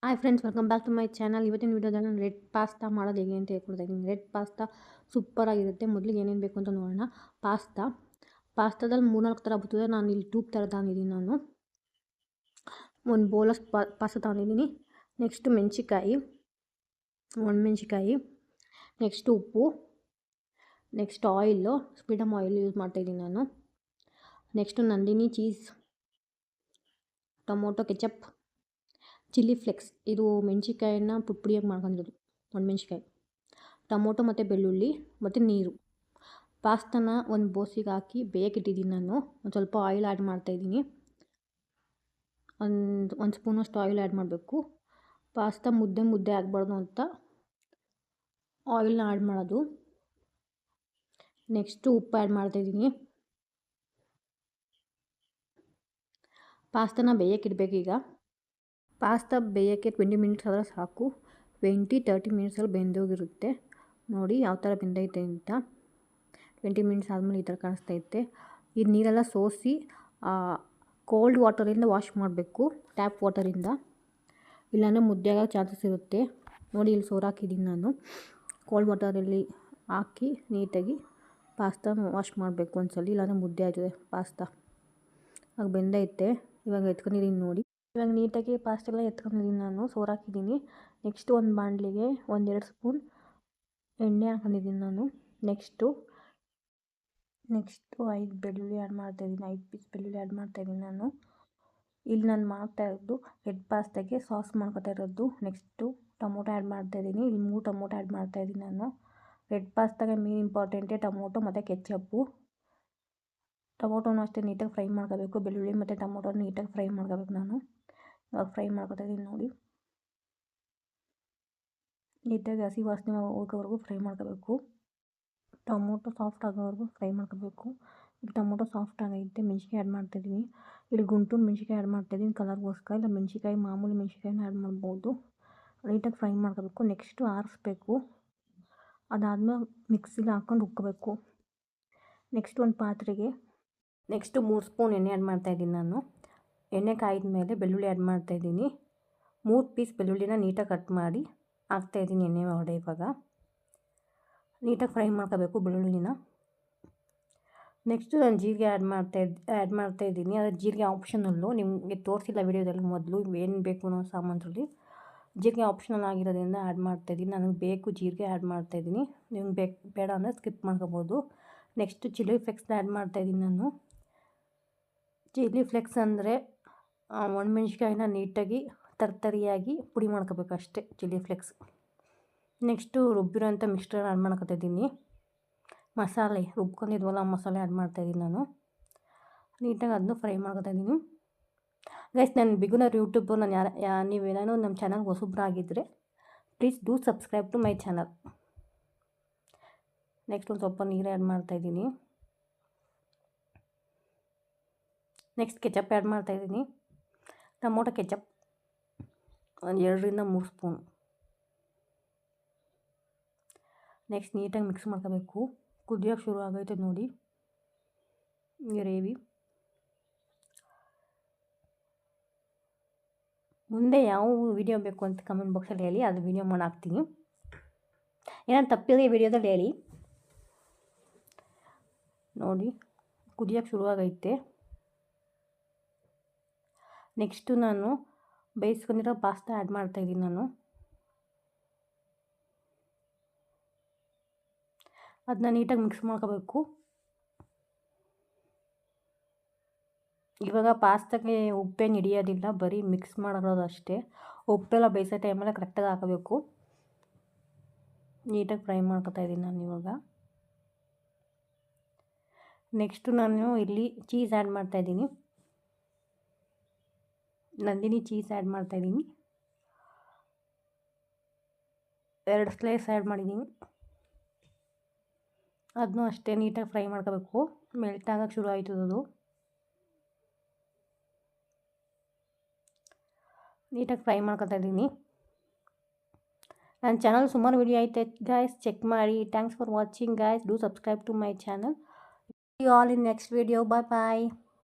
Hi friends, welcome back to my channel. ಇವತ್ತಿನ ವೀಡಿಯೋದಲ್ಲಿ ನಾನು ರೆಡ್ ಪಾಸ್ತಾ ಮಾಡೋದು ಹೇಗೆ ಅಂತ ಹೇಳ್ಕೊಡ್ತಾ ಇದ್ದೀನಿ. ರೆಡ್ ಪಾಸ್ತಾ ಸೂಪರಾಗಿರುತ್ತೆ. ಮೊದಲಿಗೆ ಏನೇನು ಬೇಕು ಅಂತ ನೋಡೋಣ. ಪಾಸ್ತಾದಲ್ಲಿ 3-4 ಥರ ಬರ್ತದೆ. ನಾನು ಇಲ್ಲಿ ಟ್ಯೂಬ್ ಥರ ತಗೊಂಡಿದ್ದೀನಿ. ನಾನು ಒಂದು ಬೌಲಷ್ಟು ಪಾಸ್ತಾ ತಗೊಂಡಿದ್ದೀನಿ. ನೆಕ್ಸ್ಟು ಮೆಣಸಿಕಾಯಿ, ಒಣಮೆಣ್ಸಿಕಾಯಿ, ನೆಕ್ಸ್ಟು ಉಪ್ಪು, next oil, freedom oil use ಮಾಡ್ತಾಯಿದ್ದೀನಿ ನಾನು. Next Nandini cheese, tomato ketchup, chilli flex, ಇದು ಮೆಣಸಿಕಾಯಿನ ಪುಡಿಯಾಗಿ ಮಾಡ್ಕೊಂಡಿರೋದು, ಒಣಮೆಣ್ಸಿಕಾಯಿ, ಟೊಮೊಟೊ ಮತ್ತು ಬೆಳ್ಳುಳ್ಳಿ ಮತ್ತು ನೀರು. ಪಾಸ್ತಾನ ಒಂದು ಬೋಸಿಗೆ ಹಾಕಿ ಬೇಯಕ್ಕಿಟ್ಟಿದ್ದೀನಿ ನಾನು. ಒಂದು ಸ್ವಲ್ಪ ಆಯಿಲ್ ಆ್ಯಡ್ ಮಾಡ್ತಾಯಿದ್ದೀನಿ. ಒಂದು ಸ್ಪೂನಷ್ಟು ಆಯಿಲ್ ಆ್ಯಡ್ ಮಾಡಬೇಕು. ಪಾಸ್ತಾ ಮುದ್ದೆ ಆಗಬಾರ್ದು ಅಂತ ಆಯಿಲ್ನ ಆ್ಯಡ್ ಮಾಡೋದು. ನೆಕ್ಸ್ಟು ಉಪ್ಪು ಆ್ಯಡ್ ಮಾಡ್ತಾಯಿದ್ದೀನಿ. ಪಾಸ್ತಾನ ಬೇಯಕ್ಕಿಡಬೇಕು. ಈಗ ಪಾಸ್ತಾ ಬೇಯೋಕ್ಕೆ 20 ಮಿನಿಟ್ಸ್ ಆದರೆ ಸಾಕು. 20-30 ಮಿನಿಟ್ಸಲ್ಲಿ ಬೆಂದೋಗಿರುತ್ತೆ. ನೋಡಿ ಯಾವ ಥರ ಬೆಂದೈತೆ ಅಂತ. 20 ಮಿನಿಟ್ಸ್ ಆದಮೇಲೆ ಈ ಥರ ಕಾಣಿಸ್ತೈತೆ. ಈ ನೀರೆಲ್ಲ ಸೋಸಿ ಕೋಲ್ಡ್ ವಾಟರಿಂದ ವಾಶ್ ಮಾಡಬೇಕು, ಟ್ಯಾಪ್ ವಾಟರಿಂದ. ಇಲ್ಲಾಂದರೆ ಮುದ್ದೆ ಆಗೋ ಚಾನ್ಸಸ್ ಇರುತ್ತೆ. ನೋಡಿ ಇಲ್ಲಿ ಸೋರಾಕಿದ್ದೀನಿ ನಾನು. ಕೋಲ್ಡ್ ವಾಟರಲ್ಲಿ ಹಾಕಿ ನೀಟಾಗಿ ಪಾಸ್ತಾನ ವಾಶ್ ಮಾಡಬೇಕು ಒಂದ್ಸಲ, ಇಲ್ಲಾಂದರೆ ಮುದ್ದೆ ಆಯ್ತದೆ ಪಾಸ್ತಾ. ಆಗ ಬೆಂದೈತೆ. ಇವಾಗ ಎತ್ಕೊಂಡಿದ್ದೀನಿ ನೋಡಿ. ಇವಾಗ ನೀಟಾಗಿ ಪಾಸ್ತಾ ಎಲ್ಲ ಎತ್ಕೊಂಡಿದ್ದೀನಿ ನಾನು, ಸೋರಾಕಿದ್ದೀನಿ. ನೆಕ್ಸ್ಟು ಒಂದು ಬಾಣಲಿಗೆ 1-2 ಸ್ಪೂನ್ ಎಣ್ಣೆ ಹಾಕೊಂಡಿದ್ದೀನಿ ನಾನು. ನೆಕ್ಸ್ಟು 5 ಬೆಳ್ಳುಳ್ಳಿ ಆ್ಯಡ್ ಮಾಡ್ತಾಯಿದ್ದೀನಿ. 5 ಪೀಸ್ ಬೆಳ್ಳುಳ್ಳಿ ಆ್ಯಡ್ ಮಾಡ್ತಾಯಿದ್ದೀನಿ ನಾನು. ಇಲ್ಲಿ ನಾನು ಮಾಡ್ತಾಯಿರೋದು ರೆಡ್ ಪಾಸ್ತಾಗೆ ಸಾಸ್ ಮಾಡ್ಕೊತಾ ಇರೋದು. ನೆಕ್ಸ್ಟು ಟೊಮೊಟೊ ಆ್ಯಡ್ ಮಾಡ್ತಾಯಿದ್ದೀನಿ. ಇಲ್ಲಿ 3 ಟೊಮೊಟೊ ಆ್ಯಡ್ ಮಾಡ್ತಾಯಿದ್ದೀನಿ ನಾನು. ರೆಡ್ ಪಾಸ್ತಾಗೆ ಮೇನ್ ಇಂಪಾರ್ಟೆಂಟೇ ಟೊಮೊಟೊ ಮತ್ತು ಕೆಚಪ್ಪು. ಟೊಮೊಟೊನೂ ಅಷ್ಟೇ ನೀಟಾಗಿ ಫ್ರೈ ಮಾಡ್ಕೋಬೇಕು. ಬೆಳ್ಳುಳ್ಳಿ ಮತ್ತು ಟೊಮೊಟೊನ ನೀಟಾಗಿ ಫ್ರೈ ಮಾಡ್ಕೋಬೇಕು ನಾನು. ಇವಾಗ ಫ್ರೈ ಮಾಡ್ಕೊತಾ ಇದ್ದೀನಿ ನೋಡಿ. ನೀಟಾಗಿ ಹಸಿ ವಾಸನೆ ಹೋಗೋವರೆಗೂ ಫ್ರೈ ಮಾಡ್ಕೋಬೇಕು. ಟೊಮೊಟೊ ಸಾಫ್ಟ್ ಆಗೋವರೆಗೂ ಫ್ರೈ ಮಾಡ್ಕೋಬೇಕು. ಈಗ ಟೊಮೊಟೊ ಸಾಫ್ಟ್ ಆಗೈತೆ. ಮೆಣಸಿಕಾಯಿ ಆ್ಯಡ್ ಮಾಡ್ತಾಯಿದ್ದೀನಿ. ಇಲ್ಲಿ ಗುಂಟೂರು ಮೆಣಸಿಕಾಯಿ ಆ್ಯಡ್ ಮಾಡ್ತಾಯಿದ್ದೀನಿ ಕಲರ್ಗೋಸ್ಕರ. ಇಲ್ಲ ಮೆಣಸಿಕಾಯಿ ಮಾಮೂಲಿ ಮೆಣಸಿಕಾಯಿನ ಆ್ಯಡ್ ಮಾಡ್ಬೋದು. ನೀಟಾಗಿ ಫ್ರೈ ಮಾಡ್ಕೋಬೇಕು. ನೆಕ್ಸ್ಟು ಆರಿಸ್ಬೇಕು. ಅದಾದ್ಮೇಲೆ ಮಿಕ್ಸಿಗೆ ಹಾಕ್ಕೊಂಡು ರುಬ್ಕೋಬೇಕು. ನೆಕ್ಸ್ಟ್ ಒಂದು ಪಾತ್ರೆಗೆ 3 ಸ್ಪೂನ್ ಎಣ್ಣೆ ಆ್ಯಡ್ ಮಾಡ್ತಾಯಿದ್ದೀನಿ ನಾನು. ಎಣ್ಣೆ ಕಾಯ್ದ ಮೇಲೆ ಬೆಳ್ಳುಳ್ಳಿ ಆ್ಯಡ್ ಮಾಡ್ತಾಯಿದ್ದೀನಿ. 3 ಪೀಸ್ ಬೆಳ್ಳುಳ್ಳಿನ ನೀಟಾಗಿ ಕಟ್ ಮಾಡಿ ಹಾಕ್ತಾಯಿದ್ದೀನಿ ಎಣ್ಣೆ ಒಳಗಡೆ. ಇವಾಗ ನೀಟಾಗಿ ಫ್ರೈ ಮಾಡ್ಕೋಬೇಕು ಬೆಳ್ಳುಳ್ಳಿನ. ನೆಕ್ಸ್ಟು ನಾನು ಜೀರಿಗೆ ಆ್ಯಡ್ ಮಾಡ್ತಾಯಿದ್ದೀನಿ. ಅದು ಜೀರಿಗೆ ಆಪ್ಷನಲ್ಲು, ನಿಮಗೆ ತೋರಿಸಿಲ್ಲ ವಿಡಿಯೋದಲ್ಲಿ ಮೊದಲು ಏನು ಬೇಕು ಅನ್ನೋ ಸಾಮಾನಲ್ಲಿ. ಜೀರಿಗೆ ಆಪ್ಷನಲ್ ಆಗಿರೋದ್ರಿಂದ ಆ್ಯಡ್ ಮಾಡ್ತಾಯಿದ್ದೀನಿ. ನನಗೆ ಬೇಕು ಜೀರಿಗೆ ಆ್ಯಡ್ ಮಾಡ್ತಾಯಿದ್ದೀನಿ. ನಿಮ್ಗೆ ಬೇಡ ಅಂದರೆ ಸ್ಕಿಪ್ ಮಾಡ್ಕೋಬೋದು. ನೆಕ್ಸ್ಟು ಚಿಲ್ಲಿ ಫ್ಲೆಕ್ಸ್ನ ಆ್ಯಡ್ ಮಾಡ್ತಾಯಿದ್ದೀನಿ ನಾನು. ಚಿಲ್ಲಿ ಫ್ಲೆಕ್ಸ್ ಅಂದರೆ ಒಣಮೆಣ್ಸಿಕಾಯಿನ ನೀಟಾಗಿ ತರಿಯಾಗಿ ಪುಡಿ ಮಾಡ್ಕೋಬೇಕು ಅಷ್ಟೇ, ಚಿಲ್ಲಿ ಫ್ಲೆಕ್ಸ್. ನೆಕ್ಸ್ಟು ರುಬ್ಬಿರೋಂಥ ಮಿಕ್ಸ್ಚರ್ ಆ್ಯಡ್ ಮಾಡ್ಕೊತಾಯಿದ್ದೀನಿ. ಮಸಾಲೆ ರುಬ್ಕೊಂಡಿದ್ವಲ್ಲ ಮಸಾಲೆ ಆ್ಯಡ್ ಮಾಡ್ತಾಯಿದ್ದೀನಿ ನಾನು. ನೀಟಾಗಿ ಅದನ್ನು ಫ್ರೈ ಮಾಡ್ಕೊತಾಯಿದ್ದೀನಿ. ಗೈಸ್, ನಾನು ಬಿಗುನರ್ ಯೂಟ್ಯೂಬರ್. ನೀವೇನಾದ್ರು ನಮ್ಮ ಚಾನಲ್ಗೆ ಹೊಸಬ್ರಾಗಿದ್ದರೆ please do subscribe to my channel. Next ಒಂದು ಸ್ವಲ್ಪ ನೀರು ಆ್ಯಡ್ ಮಾಡ್ತಾಯಿದ್ದೀನಿ. ನೆಕ್ಸ್ಟ್ ಕೆಚಪ್ ಆ್ಯಡ್ ಮಾಡ್ತಾಯಿದ್ದೀನಿ. ಟೊಮೊಟೊ ಕೆಚಪ್ ಒಂದು 2-3 ಸ್ಪೂನ್. ನೆಕ್ಸ್ಟ್ ನೀಟಾಗಿ ಮಿಕ್ಸ್ ಮಾಡ್ಕೋಬೇಕು. ಕುದಿಯೋಕ್ಕೆ ಶುರು ಆಗೈತೆ ನೋಡಿ ಗ್ರೇವಿ. ಮುಂದೆ ಯಾವ ವಿಡಿಯೋ ಬೇಕು ಅಂತ ಕಮೆಂಟ್ ಬಾಕ್ಸಲ್ಲಿ ಹೇಳಿ, ಅದು ವಿಡಿಯೋ ಮಾಡಿ ಹಾಕ್ತೀನಿ. ಏನಾದ್ರು ತಪ್ಪಿದ್ರೆ ವಿಡಿಯೋದಲ್ಲಿ ಹೇಳಿ. ನೋಡಿ ಕುದಿಯೋಕ್ಕೆ ಶುರುವಾಗೈತೆ. ನೆಕ್ಸ್ಟು ನಾನು ಬೇಯಿಸ್ಕೊಂಡಿರೋ ಪಾಸ್ತಾ ಆ್ಯಡ್ ಮಾಡ್ತಾಯಿದ್ದೀನಿ ನಾನು. ಅದನ್ನ ನೀಟಾಗಿ ಮಿಕ್ಸ್ ಮಾಡ್ಕೋಬೇಕು. ಇವಾಗ ಪಾಸ್ತಾಗೆ ಉಪ್ಪೇನು ಹಿಡಿಯೋದಿಲ್ಲ, ಬರೀ ಮಿಕ್ಸ್ ಮಾಡಿರೋದು ಅಷ್ಟೇ. ಉಪ್ಪೆಲ್ಲ ಬೇಯಿಸೋ ಟೈಮೆಲ್ಲ ಕರೆಕ್ಟಾಗಿ ಹಾಕಬೇಕು. ನೀಟಾಗಿ ಫ್ರೈ ಮಾಡ್ಕೊತಾಯಿದ್ದೀನಿ ನಾನು ಇವಾಗ. ನೆಕ್ಸ್ಟು ನಾನು ಇಲ್ಲಿ ಚೀಸ್ ಆ್ಯಡ್ ಮಾಡ್ತಾಯಿದ್ದೀನಿ. ನಂದಿನಿ ಚೀಸ್ ಆ್ಯಡ್ ಮಾಡ್ತಾಯಿದ್ದೀನಿ. 2 ಸ್ಲೈಸ್ ಆ್ಯಡ್ ಮಾಡಿದ್ದೀನಿ. ಅದನ್ನೂ ಅಷ್ಟೇ ನೀಟಾಗಿ ಫ್ರೈ ಮಾಡ್ಕೋಬೇಕು. ಮೆಲ್ಟ್ ಆಗೋಕ್ಕೆ ಶುರು ಆಯ್ತದೆ ಅದು. ನೀಟಾಗಿ ಫ್ರೈ ಮಾಡ್ಕೊತಾಯಿದ್ದೀನಿ. ನನ್ನ ಚಾನಲ್ ಸುಮಾರು ವಿಡಿಯೋ ಐತೆ ಗಾಯ್ಸ್, ಚೆಕ್ ಮಾಡಿ. Thanks for watching guys. Do subscribe to my channel. See you all in next video. Bye bye.